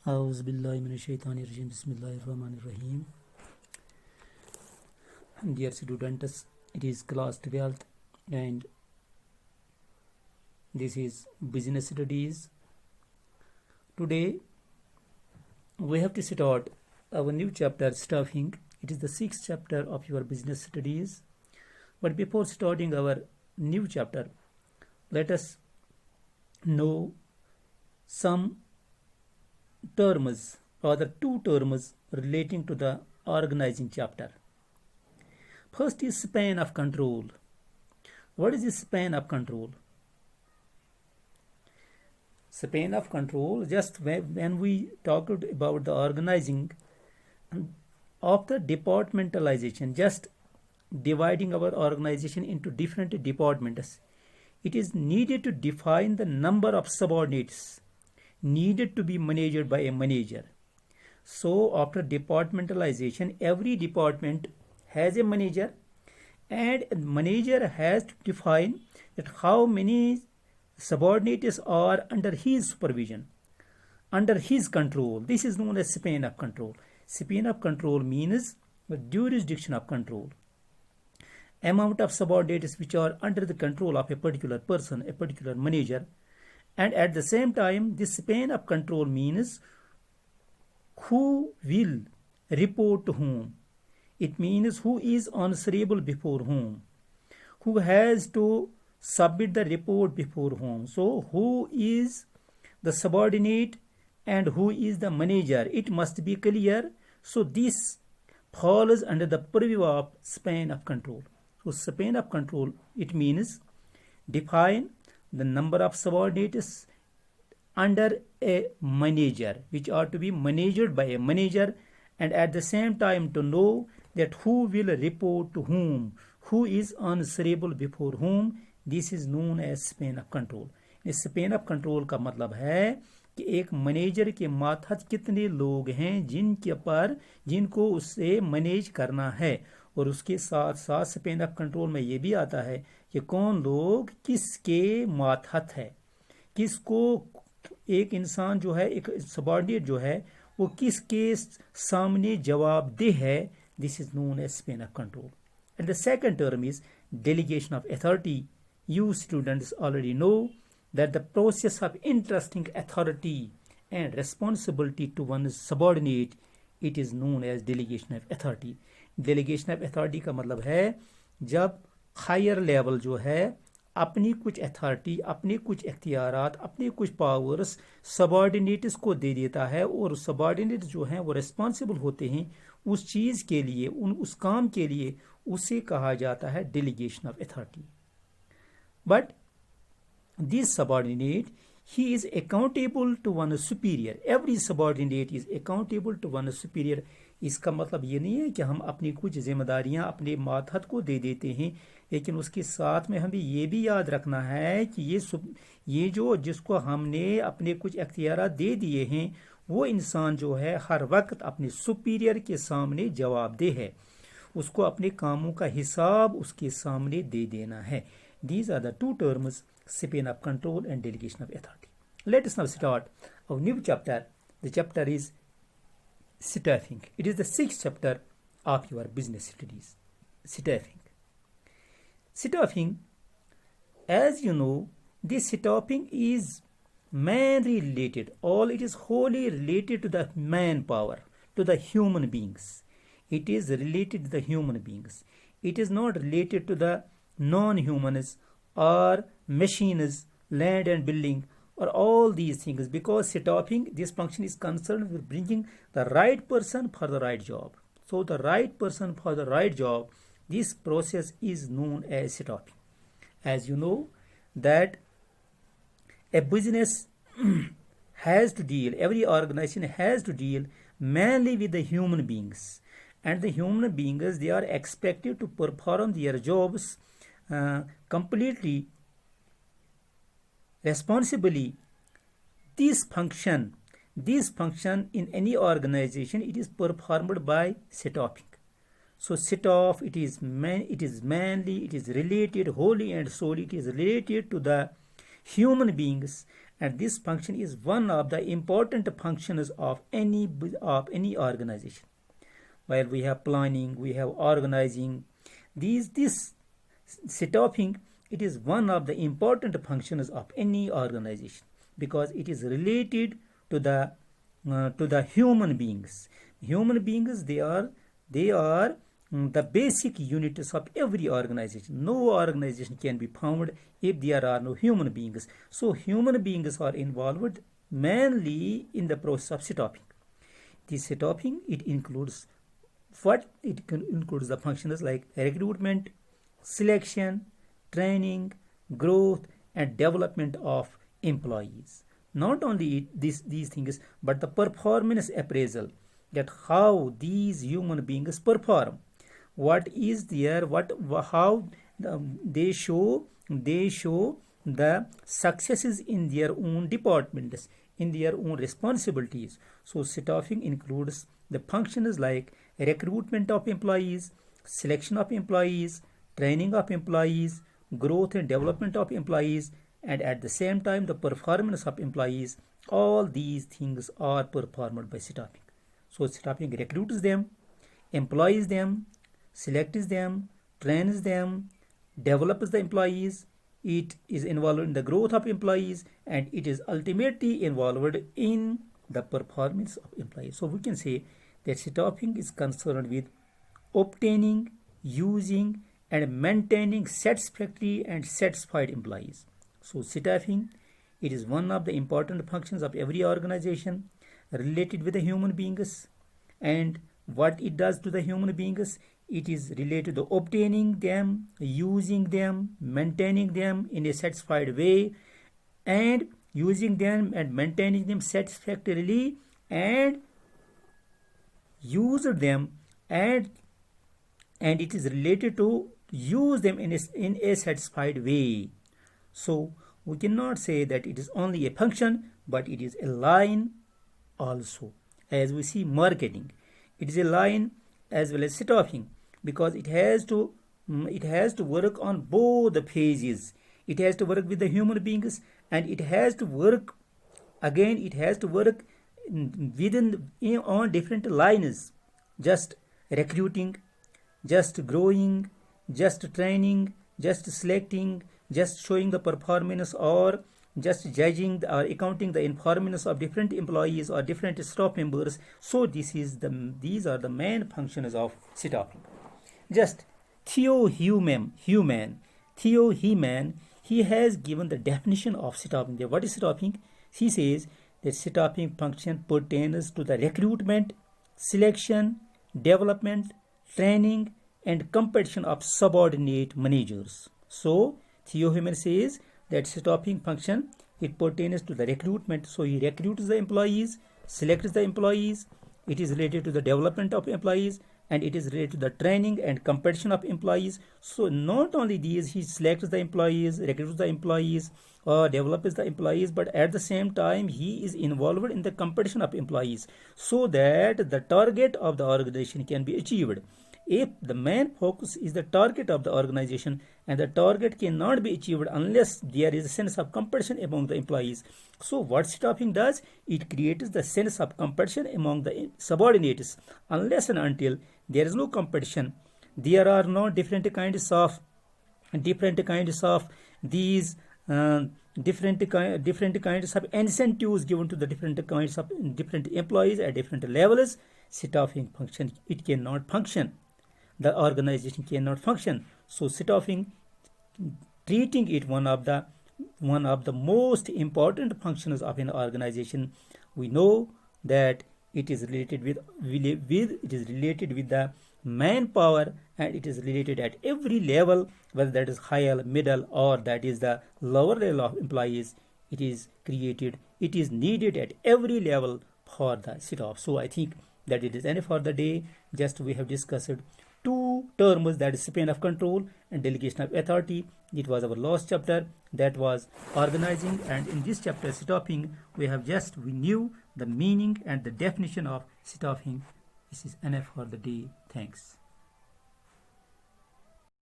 Auzubillahiminash-shaytanir-rajim. Bismillahir-rahmanir-rahim. Dear students, it is class 12th and this is business studies. Today we have to start our new chapter, staffing. It is the 6th chapter of your business studies. But before starting our new chapter, let us know some terms, rather two terms relating to the organizing chapter. First is span of control. What is the span of control? Span of control, just when we talked about the organizing after departmentalization, just dividing our organization into different departments, it is needed to define the number of subordinates needed to be managed by a manager. So after departmentalization, every department has a manager, and a manager has to define that how many subordinates are under his supervision, under his control. This is known as span of control. Span of control means the jurisdiction of control. Amount of subordinates which are under the control of a particular person, a particular manager. And at the same time, this span of control means who will report to whom. It means who is answerable before whom, who has to submit the report before whom. So who is the subordinate and who is the manager, it must be clear. So this falls under the purview of span of control. So span of control, it means define the number of subordinates under a manager, which are to be managed by a manager, and at the same time to know that who will report to whom, who is answerable before whom. This is known as span of control. इस span of control का मतलब है कि एक manager के मातहत कितने लोग हैं जिनको उससे मैनेज करना है, और उसके साथ साथ स्पेन ऑफ कंट्रोल में ये भी आता है कि कौन लोग किसके मातहत है, किसको एक इंसान जो है, एक सबऑर्डिनेट जो है, वो किसके सामने जवाबदेह है. This is known as span of control. And the second term is delegation of authority. You students already know that the process of entrusting authority and responsibility to one's subordinate, it is known as delegation of authority. Delegation of authority का मतलब है जब higher level जो है अपनी कुछ authority, अपने कुछ इख्तियारात, अपने कुछ पावर्स सबऑर्डिनेट्स को दे देता है, और सबऑर्डिनेट जो हैं वो रिस्पॉन्सिबल होते हैं उस चीज़ के लिए, उस काम के लिए. उसे कहा जाता है delegation of authority. But this subordinate, he is accountable to one superior. Every subordinate is accountable to one superior. इसका मतलब ये नहीं है कि हम अपनी कुछ जिम्मेदारियां अपने मातहत को दे देते हैं, लेकिन उसके साथ में हमें ये भी याद रखना है कि ये जो जिसको हमने अपने कुछ अख्तियारात दे दिए हैं, वो इंसान जो है हर वक्त अपने सुपीरियर के सामने जवाबदेह है, उसको अपने कामों का हिसाब उसके सामने दे देना है. These are the two terms, span of control and delegation of authority. Let us now start our new chapter. The chapter is staffing. It is the 6th chapter of your business studies. Staffing. Staffing, as you know, this staffing is man related. It is wholly related to the manpower, to the human beings. It is related to the human beings. It is not related to the non-humans or machines, land and building, or all these things, because staffing, this function is concerned with bringing the right person for the right job. So the right person for the right job, this process is known as staffing. As you know that a business has to deal, every organization has to deal mainly with the human beings, and the human beings, they are expected to perform their jobs completely, responsibly. This function in any organization, it is performed by staffing. So staff, it is mainly, it is related wholly and solely, it is related to the human beings, and this function is one of the important functions of any organization. While we have planning, we have organizing, this staffing, it is one of the important functions of any organization because it is related to the human beings. Human beings, they are the basic units of every organization. No organization can be found if there are no human beings. So human beings are involved mainly in the process of staffing. This staffing, it includes the functions like recruitment, selection, training, growth, and development of employees. Not only these things, but the performance appraisal, that how these human beings perform, what is there, how they show the successes in their own departments, in their own responsibilities. So staffing includes the functions like recruitment of employees, selection of employees, training of employees, growth and development of employees, and at the same time the performance of employees. All these things are performed by staffing. So staffing recruits them, employs them, selects them, trains them, develops the employees. It is involved in the growth of employees, and it is ultimately involved in the performance of employees. So we can say that staffing is concerned with obtaining, using, and maintaining satisfactory and satisfied employees. So staffing, it is one of the important functions of every organization related with the human beings. And what it does to the human beings, it is related to obtaining them, using them, maintaining them in a satisfied way, and using them and maintaining them satisfactorily, and use them, and it is related to use them in a satisfied way. So we cannot say that it is only a function, but it is a line also. As we see marketing, it is a line as well as staffing, because it has to work on both the phases. It has to work with the human beings, and it has to work within on different lines, just recruiting, just growing, just training, just selecting, just showing the performance, or just judging or accounting the performance of different employees or different staff members. So these are the main functions of staffing. Just Theo Human, he has given the definition of staffing. What is staffing? He says that staffing function pertains to the recruitment, selection, development, training, and competition of subordinate managers. So Theo Human says that staffing function, it pertains to the recruitment. So he recruits the employees, selects the employees. It is related to the development of employees, and it is related to the training and competition of employees. So not only these, he selects the employees, recruits the employees, or develops the employees, but at the same time he is involved in the competition of employees, so that the target of the organization can be achieved. If the main focus is the target of the organization, and the target cannot be achieved unless there is a sense of competition among the employees. So what staffing does, it creates the sense of competition among the subordinates. Unless and until there is no competition, there are no different kinds of these different kinds of incentives given to the different employees at different levels. Staffing function, it cannot function. The organization cannot function. So staffing, treating it one of the most important functions of an organization. We know that it is related with the manpower, and it is related at every level, whether that is higher, middle, or that is the lower level of employees. It is needed at every level for the staff. So I think that it is enough for the day. Just we have discussed two terms, that is span of control and delegation of authority. It was our last chapter, that was organizing, and in this chapter staffing, we knew the meaning and the definition of staffing. This is enough for the day. Thanks.